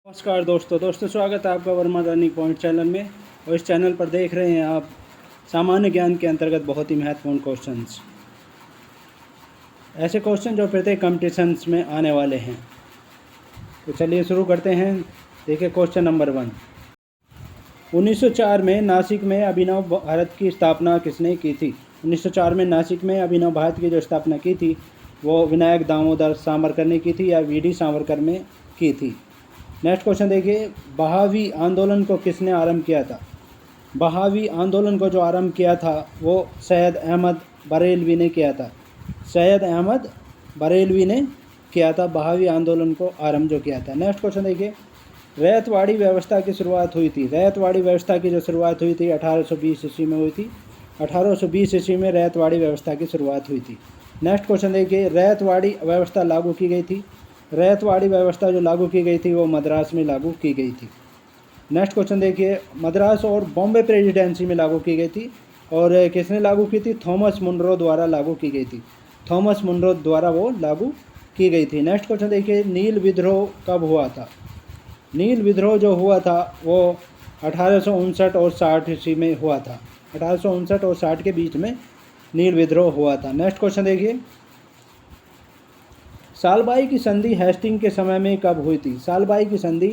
नमस्कार दोस्तों स्वागत है आपका वर्मा लर्निंग पॉइंट चैनल में। और इस चैनल पर देख रहे हैं आप सामान्य ज्ञान के अंतर्गत बहुत ही महत्वपूर्ण क्वेश्चंस, ऐसे क्वेश्चन जो प्रत्येक कॉम्पिटिशन्स में आने वाले हैं। तो चलिए शुरू करते हैं। देखिए क्वेश्चन नंबर 1। 1904 में नासिक में अभिनव भारत की स्थापना किसने की थी? 1904 में नासिक में अभिनव भारत की जो स्थापना की थी वो विनायक दामोदर सावरकर ने की थी या वी.डी. सावरकर में की थी। नेक्स्ट क्वेश्चन देखिए, बहावी आंदोलन को किसने आरंभ किया था? बहावी आंदोलन को जो आरंभ किया था वो सैयद अहमद बरेलवी ने किया था। सैयद अहमद बरेलवी ने किया था, बहावी आंदोलन को आरंभ जो किया था। नेक्स्ट क्वेश्चन देखिए, रैयतवाड़ी व्यवस्था की शुरुआत हुई थी। रैयतवाड़ी व्यवस्था की जो शुरुआत हुई थी 1820 ईस्वी में हुई थी। 1820 ईस्वी में रैयतवाड़ी व्यवस्था की शुरुआत हुई थी। नेक्स्ट क्वेश्चन देखिए, रैयतवाड़ी व्यवस्था लागू की गई थी। रैयतवाड़ी व्यवस्था जो लागू की गई थी वो मद्रास में लागू की गई थी। नेक्स्ट क्वेश्चन देखिए, मद्रास और बॉम्बे प्रेसिडेंसी में लागू की गई थी और किसने लागू की थी? थॉमस मुनरो द्वारा लागू की गई थी। थॉमस मुनरो द्वारा वो लागू की गई थी। नेक्स्ट क्वेश्चन देखिए, नील विद्रोह कब हुआ था? नील विद्रोह जो हुआ था वो 1859 और 60 ईस्वी में हुआ था। 1859 और 60 के बीच में नील विद्रोह हुआ था। नेक्स्ट क्वेश्चन देखिए, सालबाई की संधि हेस्टिंग के समय में कब हुई थी? सालबाई की संधि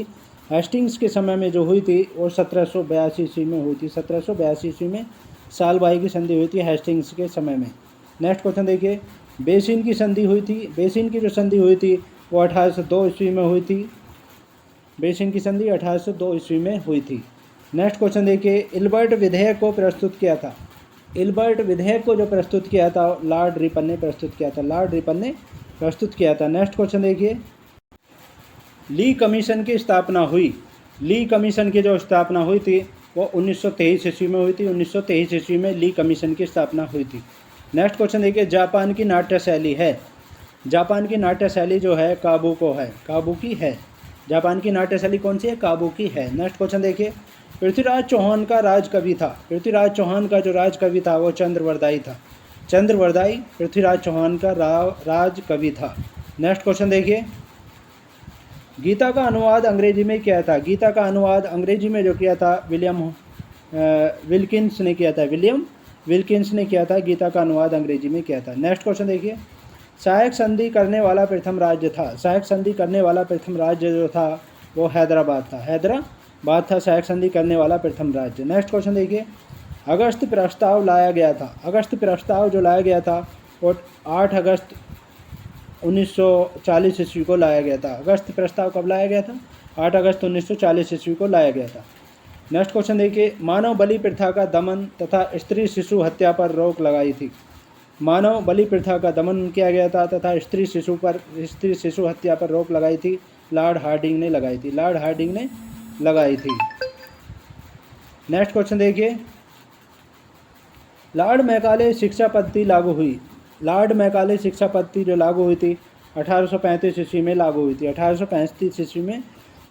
हेस्टिंग्स के समय में जो हुई थी वो 1782 ईस्वी में हुई थी। 1782 ईस्वी में सालबाई की संधि हुई थी हेस्टिंग्स के समय में। नेक्स्ट क्वेश्चन देखिए, बेसिन की संधि हुई थी। बेसिन की जो संधि हुई थी वो 1802 ईस्वी में हुई थी। बेसिन की संधि 1802 ईस्वी में हुई थी। नेक्स्ट क्वेश्चन देखिए, इल्बर्ट विधेयक को प्रस्तुत किया था। इल्बर्ट विधेयक को जो प्रस्तुत किया था लॉर्ड रिपन ने प्रस्तुत किया था। लॉर्ड रिपन ने प्रस्तुत किया था। नेक्स्ट क्वेश्चन देखिए, ली कमीशन की स्थापना हुई। ली कमीशन की जो स्थापना हुई थी वो 1923 ईस्वी में हुई थी। 1923 ईस्वी में ली कमीशन की स्थापना हुई थी। नेक्स्ट क्वेश्चन देखिए, जापान की नाट्य शैली है। जापान की नाट्य शैली जो है काबुको है। काबुकी है। जापान की नाट्य शैली कौन सी है? काबुकी है। नेक्स्ट क्वेश्चन देखिए, पृथ्वीराज चौहान का राज कवि था। पृथ्वीराज चौहान का जो राज कवि था वो चंद्रवरदाई था। चंद्रवरदाई पृथ्वीराज चौहान का राज कवि था। नेक्स्ट क्वेश्चन देखिए, गीता का अनुवाद अंग्रेजी में किया था। गीता का अनुवाद अंग्रेजी में जो किया था विलियम विल्किंस ने किया था। विलियम विल्किंस ने किया था, गीता का अनुवाद अंग्रेजी में किया था। नेक्स्ट क्वेश्चन देखिए, सहायक संधि करने वाला प्रथम राज्य था। सहायक संधि करने वाला प्रथम राज्य जो था वो हैदराबाद था। हैदराबाद था सहायक संधि करने वाला प्रथम राज्य। नेक्स्ट क्वेश्चन देखिए, अगस्त प्रस्ताव लाया गया था। अगस्त प्रस्ताव जो लाया गया था वो 8 अगस्त 1940 ईस्वी को लाया गया था। अगस्त प्रस्ताव कब लाया गया था? 8 अगस्त 1940 ईस्वी को लाया गया था। नेक्स्ट क्वेश्चन देखिए, मानव बलि प्रथा का दमन तथा स्त्री शिशु हत्या पर रोक लगाई थी। मानव बलि प्रथा का दमन किया गया था तथा स्त्री शिशु हत्या पर रोक लगाई थी लॉर्ड हार्डिंग ने लगाई थी। लॉर्ड हार्डिंग ने लगाई थी। नेक्स्ट क्वेश्चन देखिए, लॉर्ड मैकाले शिक्षा पद्धति लागू हुई। लॉर्ड मैकाले शिक्षा पद्धति जो लागू हुई थी 1835 ईस्वी में लागू हुई थी। 1835 ईस्वी में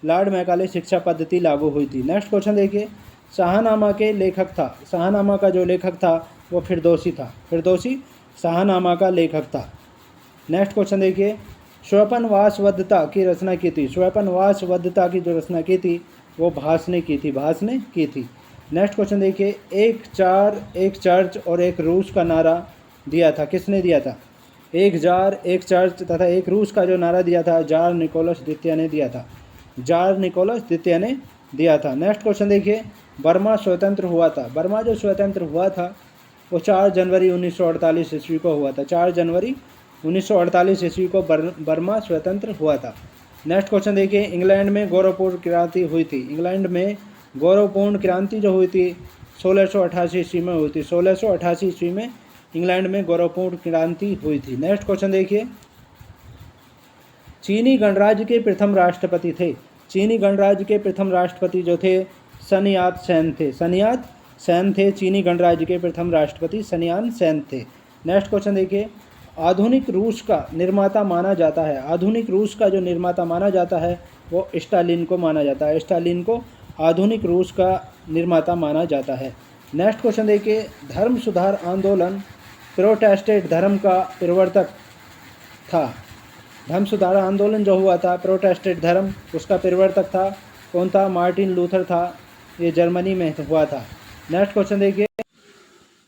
लॉर्ड मैकाले शिक्षा पद्धति लागू हुई थी। नेक्स्ट क्वेश्चन देखिए, शाहनामा के लेखक था। शाहनामा का जो लेखक था वो फिरदौसी था। फिरदौसी शाहनामा का लेखक था। नेक्स्ट क्वेश्चन देखिए, स्वपनवासवद्धता की रचना की थी। स्वपनवासवद्धता की जो रचना की थी वो भास ने की थी। भास ने की थी। नेक्स्ट क्वेश्चन देखिए, एक चर्च और एक रूस का नारा दिया था। किसने दिया था? एक जार, एक चर्च तथा एक रूस का जो नारा दिया था जार निकोलस द्वितीय ने दिया था। जार निकोलस द्वितीय ने दिया था। नेक्स्ट क्वेश्चन देखिए, बर्मा स्वतंत्र हुआ था। बर्मा जो स्वतंत्र हुआ था वो 4 जनवरी 1948 ईस्वी को हुआ था। 4 जनवरी 1948 ईस्वी को बर्मा स्वतंत्र हुआ था। नेक्स्ट क्वेश्चन देखिए, इंग्लैंड में गौरवपूर्ण क्रांति हुई थी। इंग्लैंड में गौरवपूर्ण क्रांति जो हुई थी 1688 ईस्वी में हुई थी। 1688 ईस्वी में इंग्लैंड में गौरवपूर्ण क्रांति हुई थी। नेक्स्ट क्वेश्चन देखिए, चीनी गणराज्य के प्रथम राष्ट्रपति थे। चीनी गणराज्य के प्रथम राष्ट्रपति जो थे सन यात सेन थे। सन यात सेन थे चीनी गणराज्य के प्रथम राष्ट्रपति सन यात सेन थे। नेक्स्ट क्वेश्चन देखिए, आधुनिक रूस का निर्माता माना जाता है। आधुनिक रूस का जो निर्माता माना जाता है वो स्टालिन को माना जाता है। स्टालिन को आधुनिक रूस का निर्माता माना जाता है। नेक्स्ट क्वेश्चन देखिए, धर्म सुधार आंदोलन प्रोटेस्टेंट धर्म का प्रवर्तक था। धर्म सुधार आंदोलन जो हुआ था, प्रोटेस्टेंट धर्म, उसका प्रवर्तक था कौन था? मार्टिन लूथर था। ये जर्मनी में हुआ था। नेक्स्ट क्वेश्चन देखिए,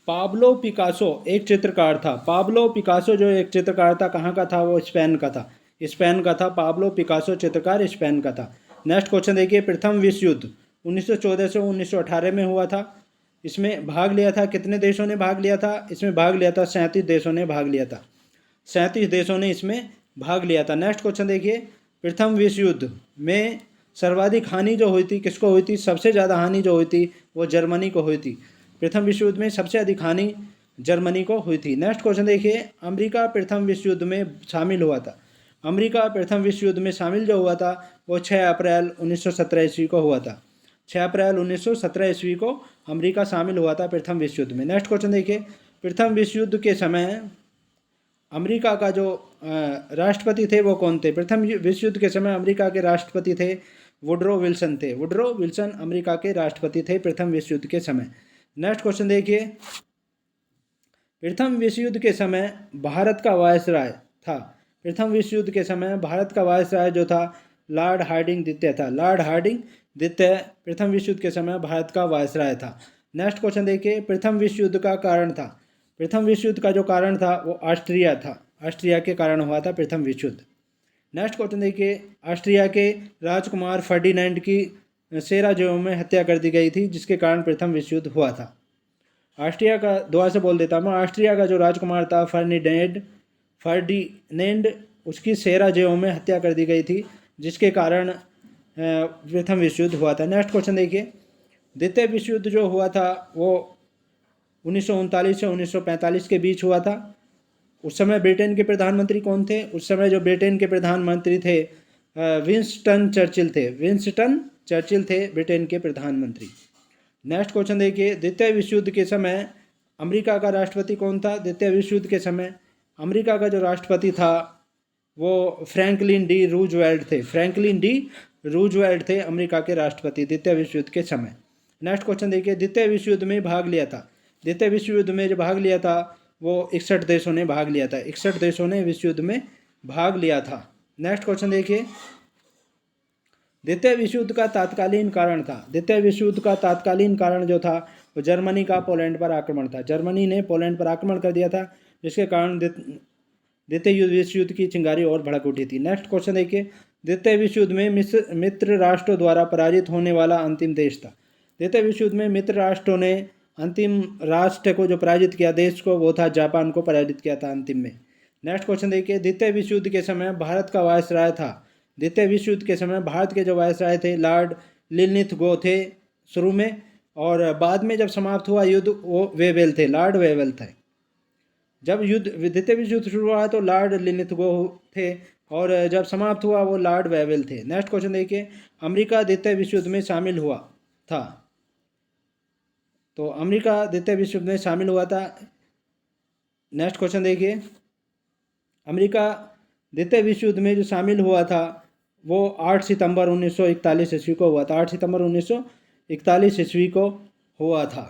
पाब्लो पिकासो एक चित्रकार था। पाब्लो पिकासो जो एक चित्रकार था, कहाँ का था? वो स्पेन का था। स्पेन का था पाब्लो पिकासो, चित्रकार स्पेन का था। नेक्स्ट क्वेश्चन देखिए, प्रथम विश्व युद्ध 1914 से 1918 में हुआ था। इसमें भाग लिया था, कितने देशों ने भाग लिया था? इसमें भाग लिया था 37 देशों ने भाग लिया था। 37 देशों ने इसमें भाग लिया था। नेक्स्ट क्वेश्चन देखिए, प्रथम विश्व युद्ध में सर्वाधिक हानि जो हुई थी, किसको हुई थी? सबसे ज़्यादा हानि जो हुई थी वो जर्मनी को हुई थी। प्रथम विश्व युद्ध में सबसे अधिक हानि जर्मनी को हुई थी। नेक्स्ट क्वेश्चन देखिए, अमेरिका प्रथम विश्व युद्ध में शामिल हुआ था। अमेरिका प्रथम विश्व युद्ध में शामिल जो हुआ था वो 6 अप्रैल 1917 ईस्वी को हुआ था। 6 अप्रैल 1917 ईस्वी को अमेरिका शामिल हुआ था प्रथम विश्व युद्ध में। नेक्स्ट क्वेश्चन देखिए, प्रथम विश्व युद्ध के समय अमेरिका का जो राष्ट्रपति थे वो कौन थे? प्रथम विश्व युद्ध के समय अमेरिका के राष्ट्रपति थे वुडरो विल्सन थे। वुडरो विल्सन अमेरिका के राष्ट्रपति थे प्रथम विश्व युद्ध के समय। नेक्स्ट क्वेश्चन देखिए, प्रथम विश्व युद्ध के समय भारत का वायसराय था। प्रथम विश्व युद्ध के समय भारत का वायसराय जो था लॉर्ड हार्डिंग द्वितीय था। लॉर्ड हार्डिंग द्वितीय प्रथम विश्व युद्ध के समय भारत का वायसराय था। नेक्स्ट क्वेश्चन देखिए, प्रथम विश्व युद्ध का कारण था। प्रथम विश्व युद्ध का जो कारण था वो ऑस्ट्रिया था। ऑस्ट्रिया के कारण हुआ था प्रथम विश्व युद्ध। नेक्स्ट क्वेश्चन देखिए, ऑस्ट्रिया के राजकुमार फर्डिनेंड की सेराजेवो में हत्या कर दी गई थी, जिसके कारण प्रथम विश्व युद्ध हुआ था। ऑस्ट्रिया का दोबारा से बोल देता हूँ, ऑस्ट्रिया का जो राजकुमार था फर्डिनेंड उसकी सेराजेवो में हत्या कर दी गई थी, जिसके कारण प्रथम विश्व युद्ध हुआ था। नेक्स्ट क्वेश्चन देखिए, द्वितीय विश्व युद्ध जो हुआ था वो 1939 से 1945 के बीच हुआ था। उस समय ब्रिटेन के प्रधानमंत्री कौन थे? उस समय जो ब्रिटेन के प्रधानमंत्री थे विंस्टन चर्चिल थे। विंस्टन चर्चिल थे ब्रिटेन के प्रधानमंत्री। नेक्स्ट क्वेश्चन देखिए, द्वितीय विश्व युद्ध के समय अमेरिका का राष्ट्रपति कौन था? द्वितीय विश्व युद्ध के समय अमेरिका का जो राष्ट्रपति था वो फ्रैंकलिन डी रूजवेल्ट थे। फ्रैंकलिन डी रूजवेल्ट थे अमेरिका के राष्ट्रपति द्वितीय विश्व युद्ध के समय। नेक्स्ट क्वेश्चन देखिए, द्वितीय विश्व युद्ध में भाग लिया था। द्वितीय विश्व युद्ध में जो भाग लिया था वो 61 देशों ने भाग लिया था। 61 देशों ने विश्व युद्ध में भाग लिया था। नेक्स्ट क्वेश्चन देखिए, द्वितीय विश्व युद्ध का तात्कालीन कारण था। द्वितीय विश्व युद्ध का तात्कालीन कारण जो था वो जर्मनी का पोलैंड पर आक्रमण था। जर्मनी ने पोलैंड पर आक्रमण कर दिया था, जिसके कारण द्वितीय विश्व युद्ध की चिंगारी और भड़क उठी थी। नेक्स्ट क्वेश्चन देखिए, द्वितीय विश्व युद्ध में मित्र राष्ट्रों द्वारा पराजित होने वाला अंतिम देश था। द्वितीय विश्व युद्ध में मित्र राष्ट्रों ने अंतिम राष्ट्र को जो पराजित किया देश को, वो था जापान को पराजित किया था अंतिम में। नेक्स्ट क्वेश्चन देखिए, द्वितीय विश्व युद्ध के समय भारत का वायसराय था। द्वितीय विश्व युद्ध के समय भारत के जो वायसराय थे लॉर्ड लिनलिथगो थे शुरू में, और बाद में जब समाप्त हुआ युद्ध वो वेवेल थे, लॉर्ड वेवेल थे। जब युद्ध द्वितीय विश्व युद्ध शुरू हुआ तो लॉर्ड लिनलिथगो थे, और जब समाप्त हुआ वो लॉर्ड वेवेल थे। नेक्स्ट क्वेश्चन देखिए, अमेरिका द्वितीय विश्व युद्ध में शामिल हुआ था। तो अमेरिका द्वितीय विश्व युद्ध में शामिल हुआ था। नेक्स्ट क्वेश्चन देखिए, अमेरिका द्वितीय विश्व युद्ध में जो शामिल हुआ था वो 8 सितंबर 1941 ईस्वी को हुआ था। 8 सितंबर 1941 ईस्वी को हुआ था।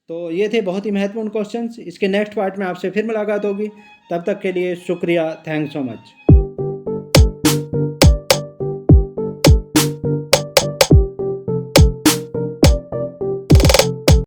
तो ये थे बहुत ही महत्वपूर्ण क्वेश्चंस। इसके नेक्स्ट पार्ट में आपसे फिर मुलाकात होगी। तब तक के लिए शुक्रिया। Thanks so much.